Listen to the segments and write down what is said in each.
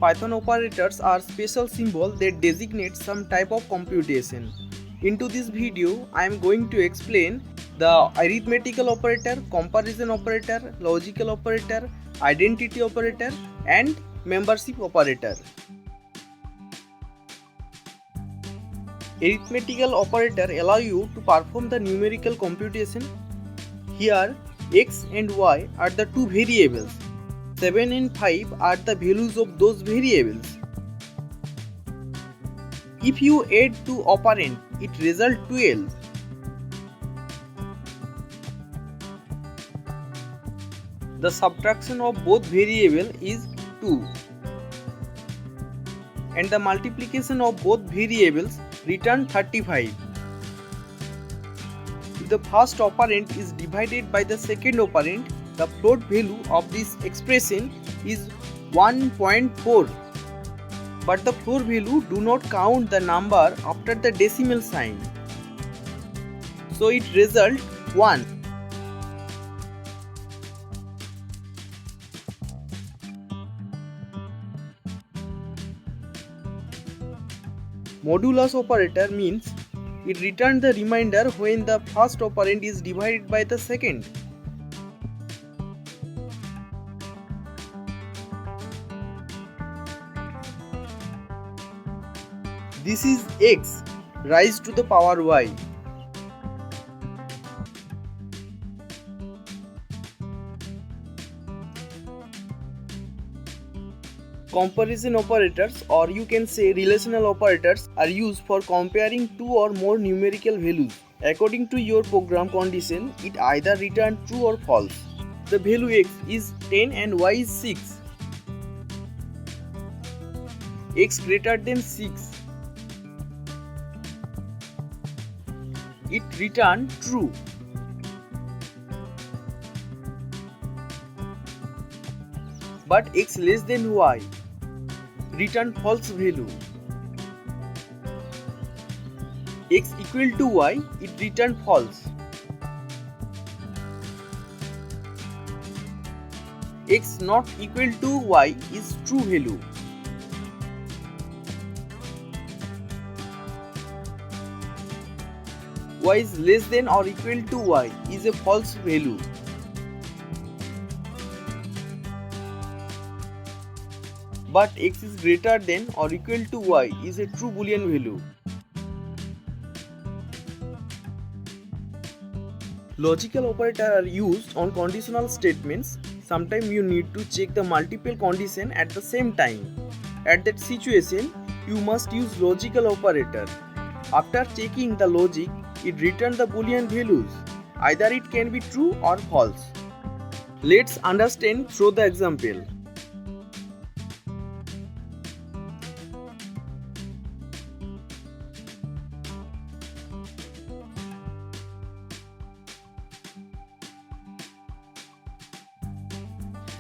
Python operators are special symbols that designate some type of computation. Into this video, I am going to explain the arithmetical operator, comparison operator, logical operator, identity operator, and membership operator. Arithmetical operator allow you to perform the numerical computation. Here, x and y are the two variables. 7 and 5 are the values of those variables. If you add two operand, it results 12. The subtraction of both variables is 2. And the multiplication of both variables return 35. If the first operand is divided by the second operand, the float value of this expression is 1.4. But the float value do not count the number after the decimal sign. So it results 1. Modulus operator means it returns the remainder when the first operand is divided by the second. This is x raised to the power y. Comparison operators, or you can say relational operators, are used for comparing two or more numerical values. According to your program condition, it either returns true or false. The value x is 10 and y is 6. X greater than 6. It returns true. But x less than y return false value. X equal to y, it return false. X not equal to y is true value. Y is less than or equal to y is a false value. But x is greater than or equal to y is a true Boolean value. Logical operators are used on conditional statements. Sometimes you need to check the multiple conditions at the same time. At that situation, you must use logical operator. After checking the logic, it returns the Boolean values. Either it can be true or false. Let's understand through the example.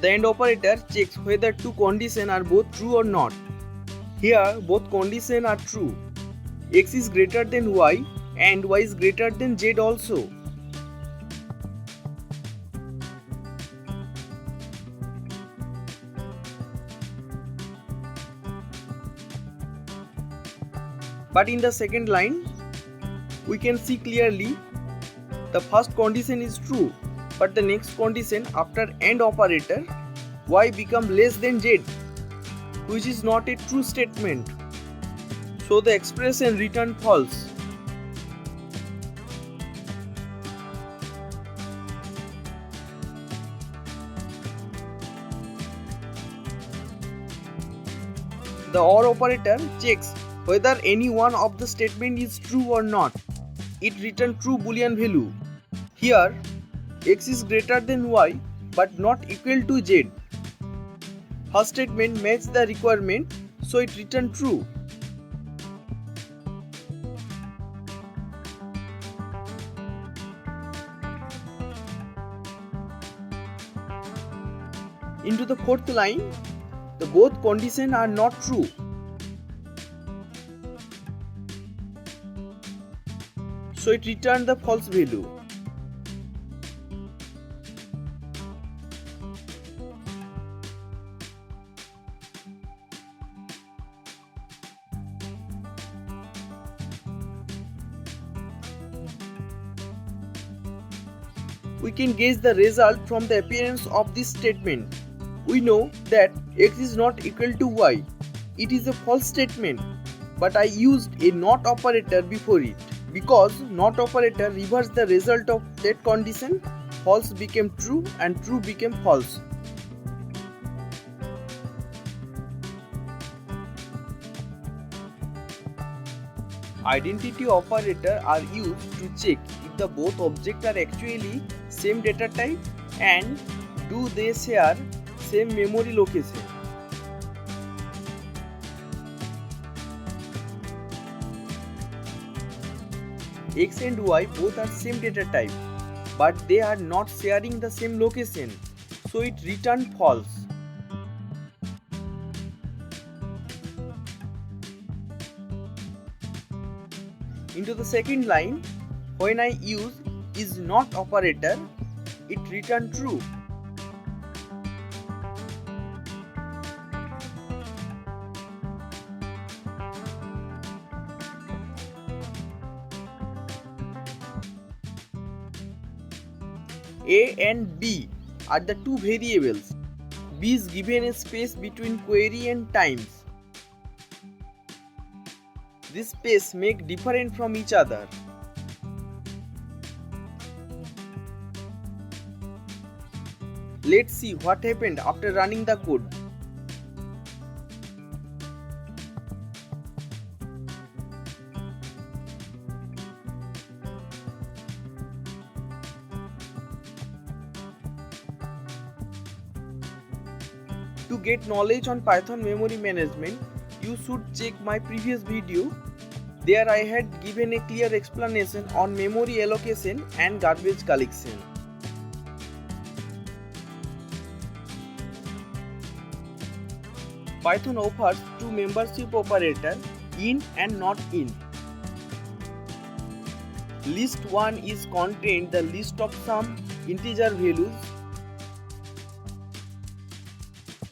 The AND operator checks whether two conditions are both true or not. Here, both conditions are true. X is greater than y and y is greater than z also. But in the second line, we can see clearly the first condition is true, but the next condition after AND operator, y become less than z, which is not a true statement. So the expression return false. The OR operator checks whether any one of the statement is true or not. It returns true Boolean value. Here, x is greater than y but not equal to z. First statement matches the requirement, so it returns true. Into the fourth line, the both conditions are not true. So it returns the false value. We can guess the result from the appearance of this statement. We know that x is not equal to y. It is a false statement, but I used a not operator before it. Because not operator reversed the result of that condition, false became true and true became false. Identity operator are used to check if the both objects are actually same data type and do they share same memory location. X and Y both are same data type, but they are not sharing the same location, so it returned false. Into the second line, when I use is not operator, it returned true. A and B are the two variables. B is given a space between query and times. This space make different from each other. Let's see what happened after running the code. To get knowledge on Python memory management, you should check my previous video. There I had given a clear explanation on memory allocation and garbage collection. Python offers two membership operators, in and not in. List 1 is contained the list of some integer values.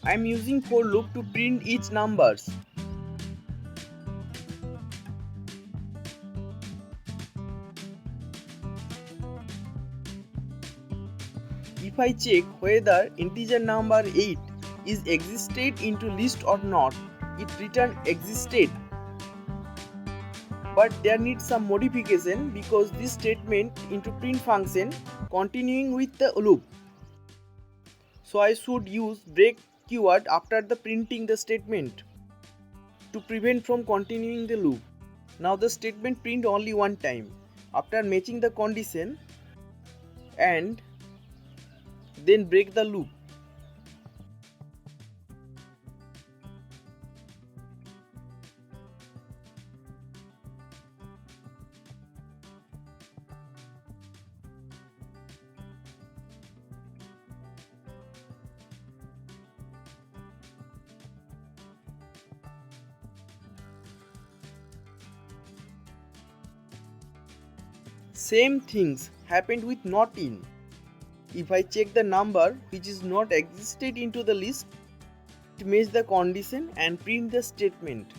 I am using for loop to print each numbers. If I check whether integer number 8 is existed into list or not, it returns existed. But there needs some modification because this statement into print function continuing with the loop. So I should use break keyword after the printing the statement to prevent from continuing the loop. Now the statement print only one time after matching the condition and then break the loop. Same things happened with not in. If I check the number which is not existed into the list, it matches the condition and print the statement.